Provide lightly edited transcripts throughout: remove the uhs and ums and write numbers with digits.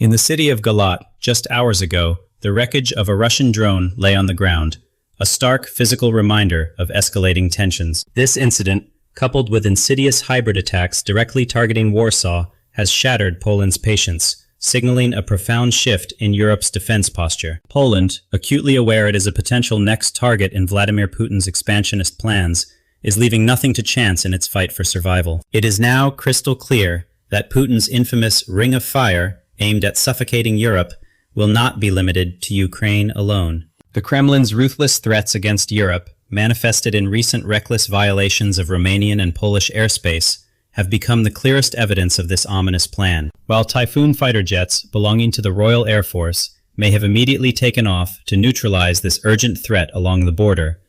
In the city of Galat, just hours ago, the wreckage of a Russian drone lay on the ground, a stark physical reminder of escalating tensions. This incident, coupled with insidious hybrid attacks directly targeting Warsaw, has shattered Poland's patience, signaling a profound shift in Europe's defense posture. Poland, acutely aware it is a potential next target in Vladimir Putin's expansionist plans, is leaving nothing to chance in its fight for survival. It is now crystal clear that Putin's infamous Ring of Fire, aimed at suffocating Europe, will not be limited to Ukraine alone. The Kremlin's ruthless threats against Europe, manifested in recent reckless violations of Romanian and Polish airspace, have become the clearest evidence of this ominous plan. While Typhoon fighter jets belonging to the Royal Air Force may have immediately taken off to neutralize this urgent threat along the border,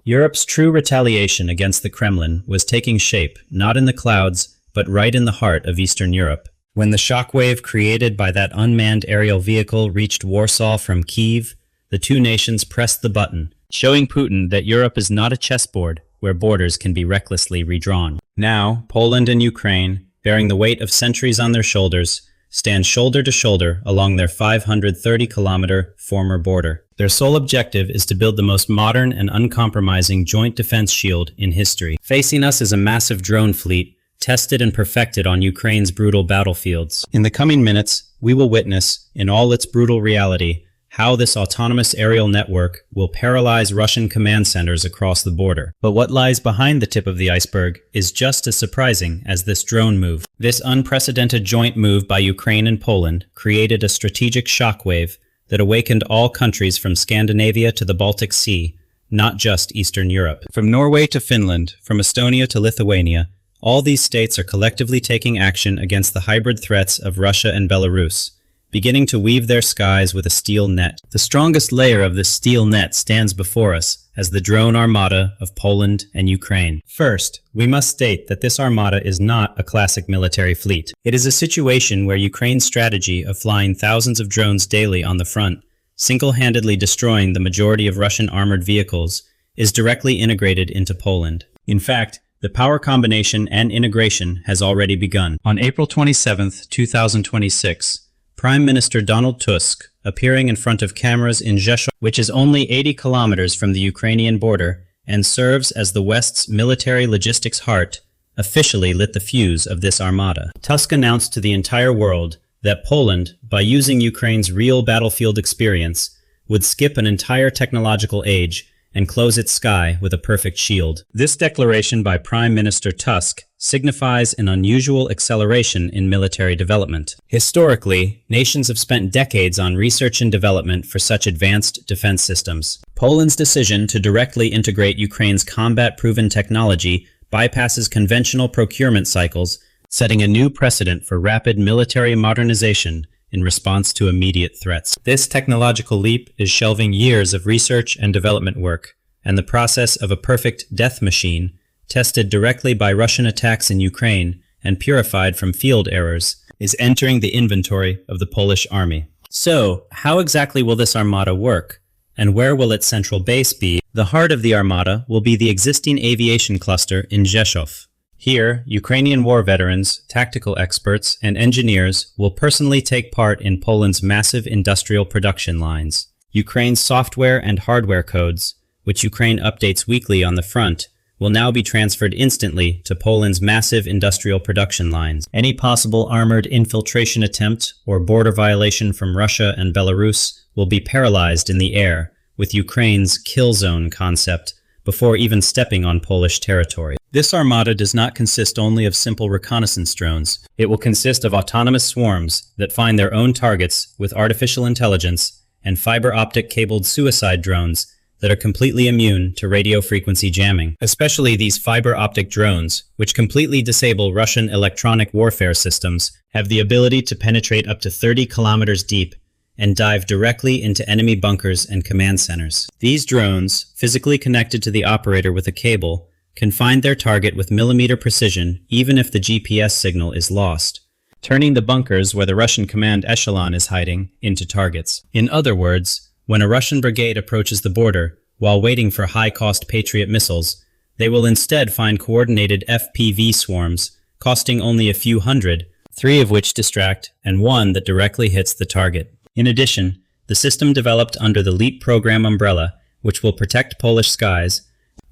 Europe's true retaliation against the Kremlin was taking shape not in the clouds, but right in the heart of Eastern Europe. When the shockwave created by that unmanned aerial vehicle reached Warsaw from Kyiv, the two nations pressed the button, showing Putin that Europe is not a chessboard where borders can be recklessly redrawn. Now, Poland and Ukraine, bearing the weight of centuries on their shoulders, stand shoulder to shoulder along their 530-kilometer former border. Their sole objective is to build the most modern and uncompromising joint defense shield in history. Facing us is a massive drone fleet, tested and perfected on Ukraine's brutal battlefields. In the coming minutes, we will witness, in all its brutal reality, how this autonomous aerial network will paralyze Russian command centers across the border. But what lies behind the tip of the iceberg is just as surprising as this drone move. This unprecedented joint move by Ukraine and Poland created a strategic shockwave that awakened all countries from Scandinavia to the Baltic Sea, not just Eastern Europe. From Norway to Finland, from Estonia to Lithuania, all these states are collectively taking action against the hybrid threats of Russia and Belarus, beginning to weave their skies with a steel net. The strongest layer of this steel net stands before us as the drone armada of Poland and Ukraine. First, we must state that this armada is not a classic military fleet. It is a situation where Ukraine's strategy of flying thousands of drones daily on the front, single-handedly destroying the majority of Russian armored vehicles, is directly integrated into Poland. In fact, the power combination and integration has already begun. On April 27, 2026, Prime Minister Donald Tusk, appearing in front of cameras in Rzeszów, which is only 80 kilometers from the Ukrainian border and serves as the West's military logistics heart, officially lit the fuse of this armada. Tusk announced to the entire world that Poland, by using Ukraine's real battlefield experience, would skip an entire technological age and close its sky with a perfect shield. This declaration by Prime Minister Tusk signifies an unusual acceleration in military development. Historically, nations have spent decades on research and development for such advanced defense systems. Poland's decision to directly integrate Ukraine's combat-proven technology bypasses conventional procurement cycles, setting a new precedent for rapid military modernization in response to immediate threats. This technological leap is shelving years of research and development work, and the process of a perfect death machine, tested directly by Russian attacks in Ukraine and purified from field errors, is entering the inventory of the Polish army. So, how exactly will this armada work? And where will its central base be? The heart of the armada will be the existing aviation cluster in Rzeszów. Here, Ukrainian war veterans, tactical experts, and engineers will personally take part in Poland's massive industrial production lines. Ukraine's software and hardware codes, which Ukraine updates weekly on the front, will now be transferred instantly to Poland's massive industrial production lines. Any possible armored infiltration attempt or border violation from Russia and Belarus will be paralyzed in the air with Ukraine's kill zone concept before even stepping on Polish territory. This armada does not consist only of simple reconnaissance drones. It will consist of autonomous swarms that find their own targets with artificial intelligence and fiber optic cabled suicide drones that are completely immune to radio frequency jamming. Especially these fiber optic drones, which completely disable Russian electronic warfare systems, have the ability to penetrate up to 30 kilometers deep and dive directly into enemy bunkers and command centers. These drones, physically connected to the operator with a cable, can find their target with millimeter precision even if the GPS signal is lost, turning the bunkers where the Russian command echelon is hiding into targets. In other words, when a Russian brigade approaches the border, while waiting for high-cost Patriot missiles, they will instead find coordinated FPV swarms, costing only a few hundred, 3 of which distract and 1 that directly hits the target. In addition, the system developed under the LEAP program umbrella, which will protect Polish skies,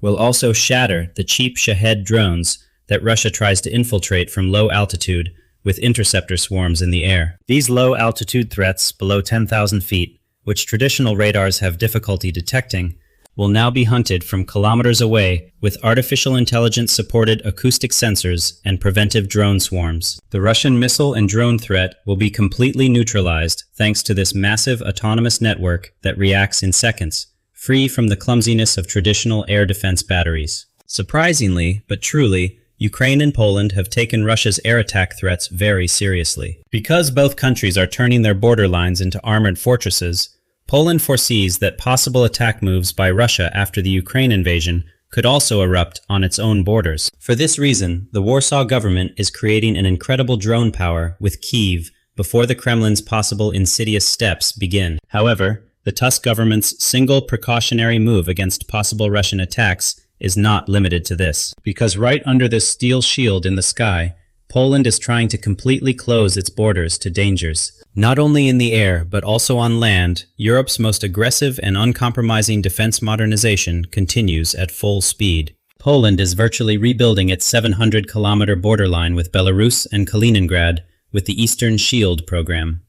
will also shatter the cheap Shahed drones that Russia tries to infiltrate from low altitude with interceptor swarms in the air. These low-altitude threats below 10,000 feet, which traditional radars have difficulty detecting, will now be hunted from kilometers away with artificial intelligence-supported acoustic sensors and preventive drone swarms. The Russian missile and drone threat will be completely neutralized thanks to this massive autonomous network that reacts in seconds, free from the clumsiness of traditional air defense batteries. Surprisingly, but truly, Ukraine and Poland have taken Russia's air attack threats very seriously. Because both countries are turning their border lines into armored fortresses, Poland foresees that possible attack moves by Russia after the Ukraine invasion could also erupt on its own borders. For this reason, the Warsaw government is creating an incredible drone power with Kyiv before the Kremlin's possible insidious steps begin. However, the Tusk government's single precautionary move against possible Russian attacks is not limited to this. Because right under this steel shield in the sky, Poland is trying to completely close its borders to dangers. Not only in the air, but also on land, Europe's most aggressive and uncompromising defense modernization continues at full speed. Poland is virtually rebuilding its 700-kilometer borderline with Belarus and Kaliningrad with the Eastern Shield program.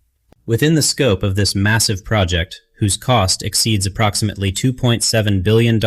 Within the scope of this massive project, whose cost exceeds approximately $2.7 billion,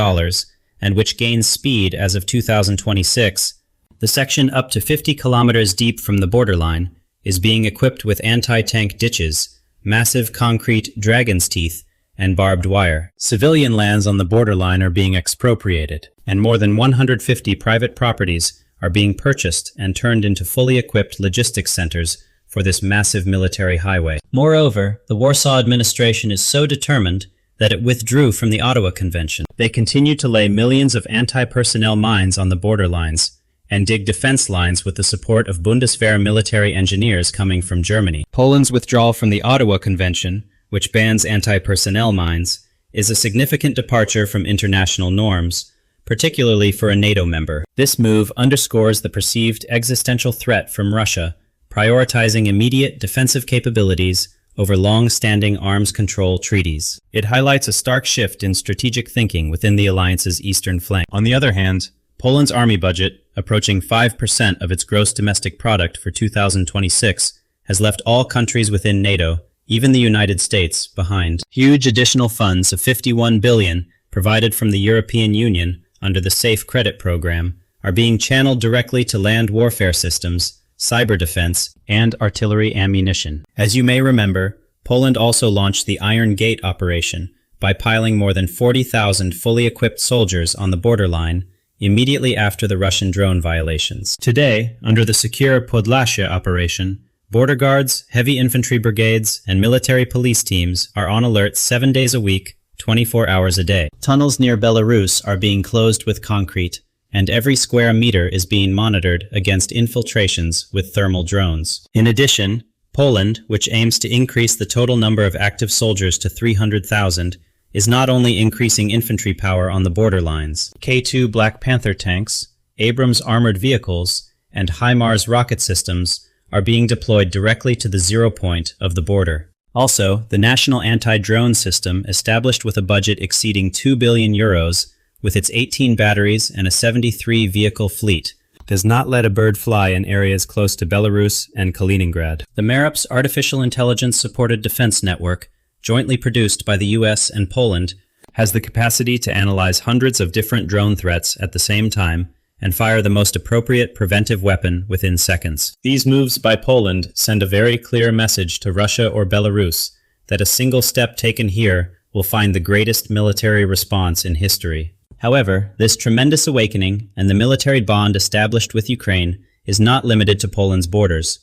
and which gains speed as of 2026, the section up to 50 kilometers deep from the borderline is being equipped with anti-tank ditches, massive concrete dragon's teeth, and barbed wire. Civilian lands on the borderline are being expropriated, and more than 150 private properties are being purchased and turned into fully equipped logistics centers for this massive military highway. Moreover, the Warsaw administration is so determined that it withdrew from the Ottawa Convention. They continue to lay millions of anti-personnel mines on the borderlines and dig defense lines with the support of Bundeswehr military engineers coming from Germany. Poland's withdrawal from the Ottawa Convention, which bans anti-personnel mines, is a significant departure from international norms, particularly for a NATO member. This move underscores the perceived existential threat from Russia, prioritizing immediate defensive capabilities over long-standing arms control treaties. It highlights a stark shift in strategic thinking within the alliance's eastern flank. On the other hand, Poland's army budget, approaching 5% of its gross domestic product for 2026, has left all countries within NATO, even the United States, behind. Huge additional funds of $51 billion provided from the European Union under the Safe Credit Program are being channeled directly to land warfare systems, cyber defense, and artillery ammunition. As you may remember, Poland also launched the Iron Gate operation by piling more than 40,000 fully equipped soldiers on the borderline immediately after the Russian drone violations. Today, under the secure Podlaskie operation, border guards, heavy infantry brigades, and military police teams are on alert 7 days a week, 24 hours a day. Tunnels near Belarus are being closed with concrete, and every square meter is being monitored against infiltrations with thermal drones. In addition, Poland, which aims to increase the total number of active soldiers to 300,000, is not only increasing infantry power on the borderlines. K2 Black Panther tanks, Abrams armored vehicles, and HIMARS rocket systems are being deployed directly to the zero point of the border. Also, the National Anti-Drone System, established with a budget exceeding 2 billion euros, with its 18 batteries and a 73-vehicle fleet, does not let a bird fly in areas close to Belarus and Kaliningrad. The MEROP's artificial intelligence-supported defense network, jointly produced by the US and Poland, has the capacity to analyze hundreds of different drone threats at the same time and fire the most appropriate preventive weapon within seconds. These moves by Poland send a very clear message to Russia or Belarus that a single step taken here will find the greatest military response in history. However, this tremendous awakening and the military bond established with Ukraine is not limited to Poland's borders.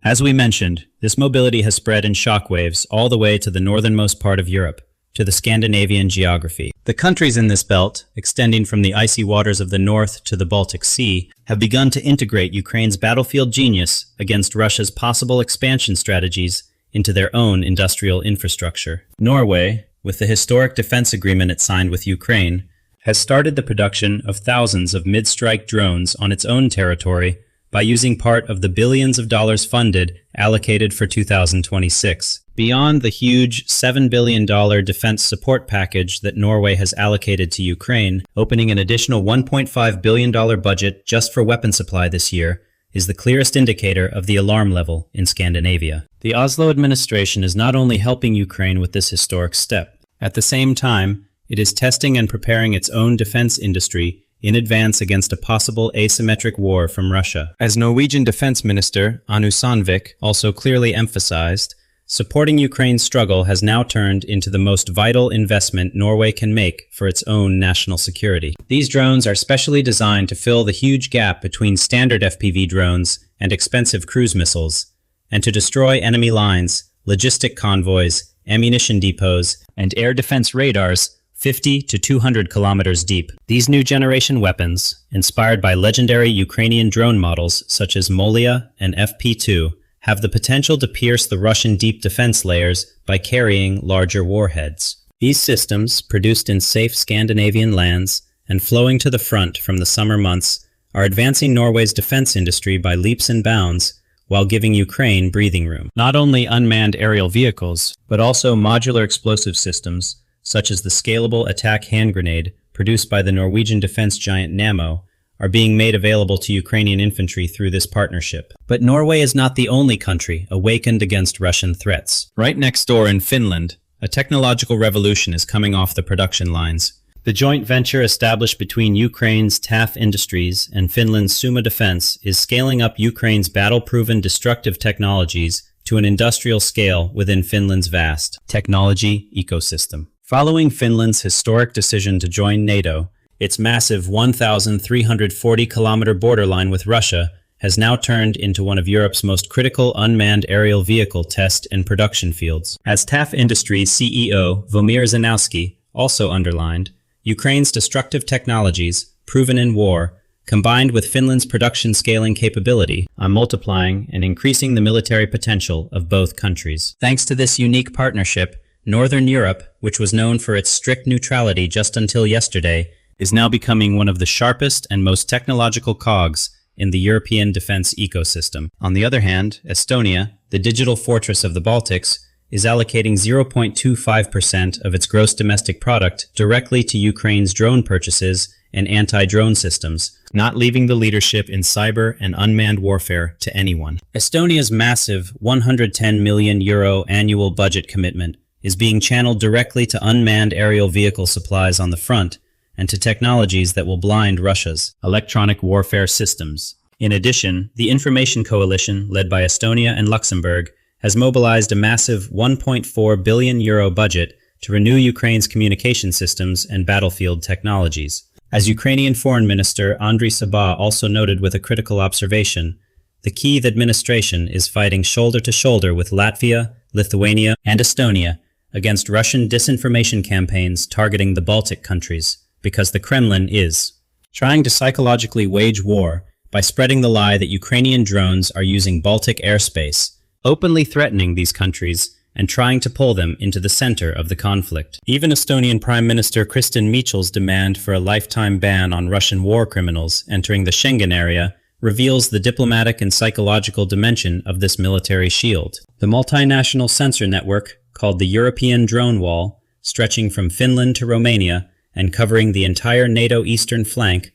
As we mentioned, this mobility has spread in shockwaves all the way to the northernmost part of Europe, to the Scandinavian geography. The countries in this belt, extending from the icy waters of the north to the Baltic Sea, have begun to integrate Ukraine's battlefield genius against Russia's possible expansion strategies into their own industrial infrastructure. Norway, with the historic defense agreement it signed with Ukraine, has started the production of thousands of mid-strike drones on its own territory by using part of the billions of dollars funded allocated for 2026. Beyond the huge $7 billion defense support package that Norway has allocated to Ukraine, opening an additional $1.5 billion budget just for weapon supply this year is the clearest indicator of the alarm level in Scandinavia. The Oslo administration is not only helping Ukraine with this historic step. At the same time, it is testing and preparing its own defense industry in advance against a possible asymmetric war from Russia. As Norwegian Defense Minister Anu Sandvik also clearly emphasized, supporting Ukraine's struggle has now turned into the most vital investment Norway can make for its own national security. These drones are specially designed to fill the huge gap between standard FPV drones and expensive cruise missiles, and to destroy enemy lines, logistic convoys, ammunition depots, and air defense radars 50 to 200 kilometers deep. These new generation weapons, inspired by legendary Ukrainian drone models such as Molia and FP2, have the potential to pierce the Russian deep defense layers by carrying larger warheads. These systems, produced in safe Scandinavian lands and flowing to the front from the summer months, are advancing Norway's defense industry by leaps and bounds while giving Ukraine breathing room. Not only unmanned aerial vehicles, but also modular explosive systems, such as the scalable attack hand grenade produced by the Norwegian defense giant Nammo, are being made available to Ukrainian infantry through this partnership. But Norway is not the only country awakened against Russian threats. Right next door in Finland, a technological revolution is coming off the production lines. The joint venture established between Ukraine's TAF Industries and Finland's Summa Defense is scaling up Ukraine's battle-proven destructive technologies to an industrial scale within Finland's vast technology ecosystem. Following Finland's historic decision to join NATO, its massive 1,340-kilometer borderline with Russia has now turned into one of Europe's most critical unmanned aerial vehicle test and production fields. As TAF Industries CEO Vladimir Zanowski also underlined, Ukraine's destructive technologies, proven in war, combined with Finland's production scaling capability, are multiplying and increasing the military potential of both countries. Thanks to this unique partnership, Northern Europe, which was known for its strict neutrality just until yesterday, is now becoming one of the sharpest and most technological cogs in the European defense ecosystem. On the other hand, Estonia, the digital fortress of the Baltics, is allocating 0.25% of its gross domestic product directly to Ukraine's drone purchases and anti-drone systems, not leaving the leadership in cyber and unmanned warfare to anyone. Estonia's massive €110 million annual budget commitment is being channeled directly to unmanned aerial vehicle supplies on the front and to technologies that will blind Russia's electronic warfare systems. In addition, the Information Coalition, led by Estonia and Luxembourg, has mobilized a massive €1.4 billion budget to renew Ukraine's communication systems and battlefield technologies. As Ukrainian Foreign Minister Andriy Sybiha also noted with a critical observation, the Kyiv administration is fighting shoulder to shoulder with Latvia, Lithuania, and Estonia against Russian disinformation campaigns targeting the Baltic countries, because the Kremlin is trying to psychologically wage war by spreading the lie that Ukrainian drones are using Baltic airspace, openly threatening these countries and trying to pull them into the center of the conflict. Even Estonian Prime Minister Kristen Michal's demand for a lifetime ban on Russian war criminals entering the Schengen area reveals the diplomatic and psychological dimension of this military shield. The multinational sensor network, called the European Drone Wall, stretching from Finland to Romania and covering the entire NATO eastern flank,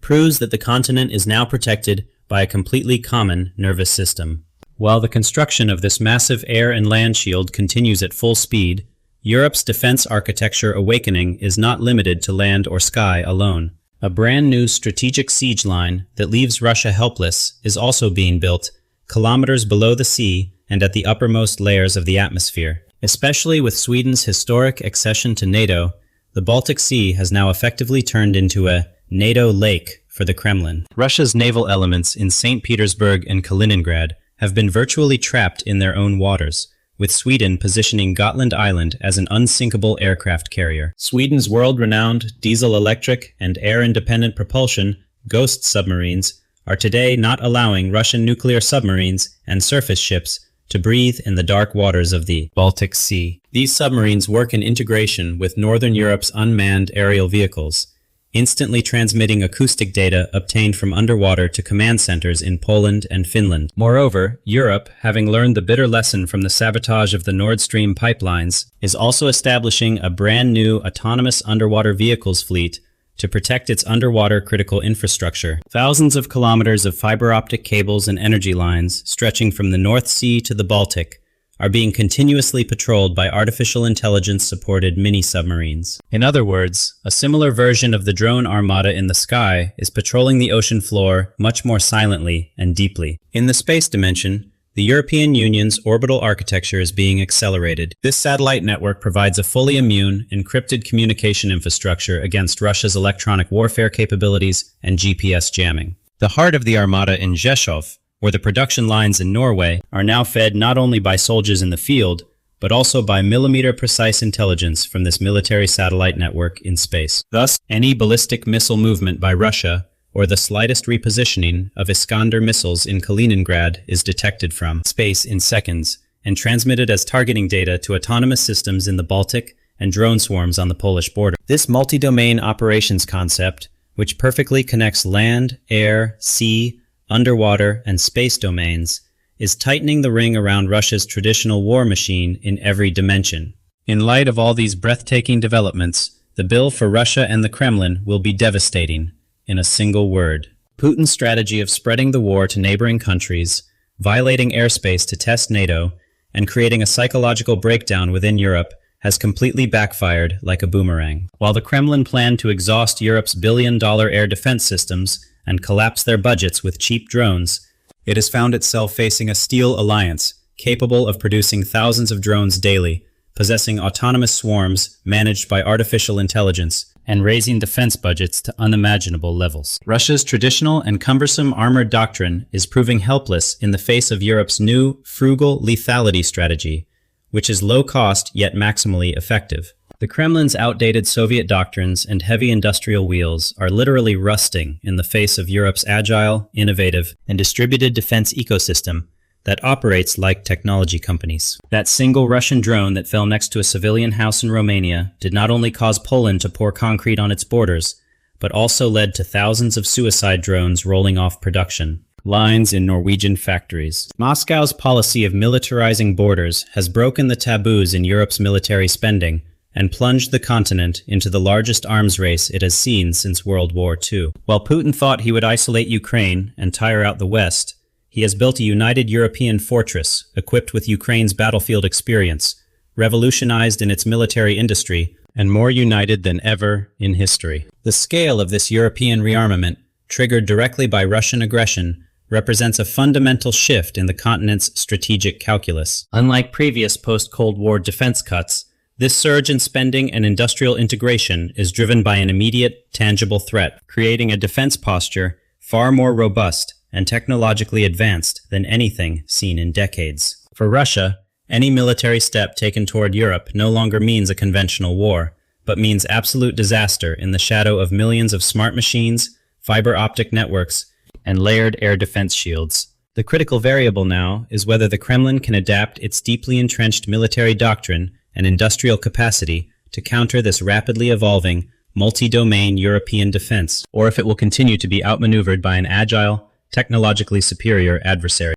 proves that the continent is now protected by a completely common nervous system. While the construction of this massive air and land shield continues at full speed, Europe's defense architecture awakening is not limited to land or sky alone. A brand new strategic siege line that leaves Russia helpless is also being built, kilometers below the sea and at the uppermost layers of the atmosphere. Especially with Sweden's historic accession to NATO, the Baltic Sea has now effectively turned into a NATO lake for the Kremlin. Russia's naval elements in St. Petersburg and Kaliningrad have been virtually trapped in their own waters, with Sweden positioning Gotland Island as an unsinkable aircraft carrier. Sweden's world-renowned diesel-electric and air-independent propulsion Ghost submarines are today not allowing Russian nuclear submarines and surface ships to breathe in the dark waters of the Baltic Sea. These submarines work in integration with Northern Europe's unmanned aerial vehicles, instantly transmitting acoustic data obtained from underwater to command centers in Poland and Finland. Moreover, Europe, having learned the bitter lesson from the sabotage of the Nord Stream pipelines, is also establishing a brand new autonomous underwater vehicles fleet to protect its underwater critical infrastructure. Thousands of kilometers of fiber optic cables and energy lines stretching from the North Sea to the Baltic are being continuously patrolled by artificial intelligence-supported mini-submarines. In other words, a similar version of the drone armada in the sky is patrolling the ocean floor much more silently and deeply. In the space dimension, the European Union's orbital architecture is being accelerated. This satellite network provides a fully immune, encrypted communication infrastructure against Russia's electronic warfare capabilities and GPS jamming. The heart of the armada in Rzeszów, where the production lines in Norway are now fed not only by soldiers in the field, but also by millimeter-precise intelligence from this military satellite network in space. Thus, any ballistic missile movement by Russia or the slightest repositioning of Iskander missiles in Kaliningrad is detected from space in seconds and transmitted as targeting data to autonomous systems in the Baltic and drone swarms on the Polish border. This multi-domain operations concept, which perfectly connects land, air, sea, underwater, and space domains, is tightening the ring around Russia's traditional war machine in every dimension. In light of all these breathtaking developments, the bill for Russia and the Kremlin will be devastating, in a single word. Putin's strategy of spreading the war to neighboring countries, violating airspace to test NATO, and creating a psychological breakdown within Europe has completely backfired like a boomerang. While the Kremlin planned to exhaust Europe's billion-dollar air defense systems and collapse their budgets with cheap drones, it has found itself facing a steel alliance capable of producing thousands of drones daily, possessing autonomous swarms managed by artificial intelligence, and raising defense budgets to unimaginable levels. Russia's traditional and cumbersome armored doctrine is proving helpless in the face of Europe's new, frugal lethality strategy, which is low-cost yet maximally effective. The Kremlin's outdated Soviet doctrines and heavy industrial wheels are literally rusting in the face of Europe's agile, innovative, and distributed defense ecosystem that operates like technology companies. That single Russian drone that fell next to a civilian house in Romania did not only cause Poland to pour concrete on its borders, but also led to thousands of suicide drones rolling off production lines in Norwegian factories. Moscow's policy of militarizing borders has broken the taboos in Europe's military spending and plunged the continent into the largest arms race it has seen since World War II. While Putin thought he would isolate Ukraine and tire out the West, he has built a united European fortress equipped with Ukraine's battlefield experience, revolutionized in its military industry, and more united than ever in history. The scale of this European rearmament, triggered directly by Russian aggression, represents a fundamental shift in the continent's strategic calculus. Unlike previous post-Cold War defense cuts, this surge in spending and industrial integration is driven by an immediate, tangible threat, creating a defense posture far more robust and technologically advanced than anything seen in decades. For Russia, any military step taken toward Europe no longer means a conventional war, but means absolute disaster in the shadow of millions of smart machines, fiber optic networks, and layered air defense shields. The critical variable now is whether the Kremlin can adapt its deeply entrenched military doctrine and industrial capacity to counter this rapidly evolving, multi-domain European defense, or if it will continue to be outmaneuvered by an agile, technologically superior adversary.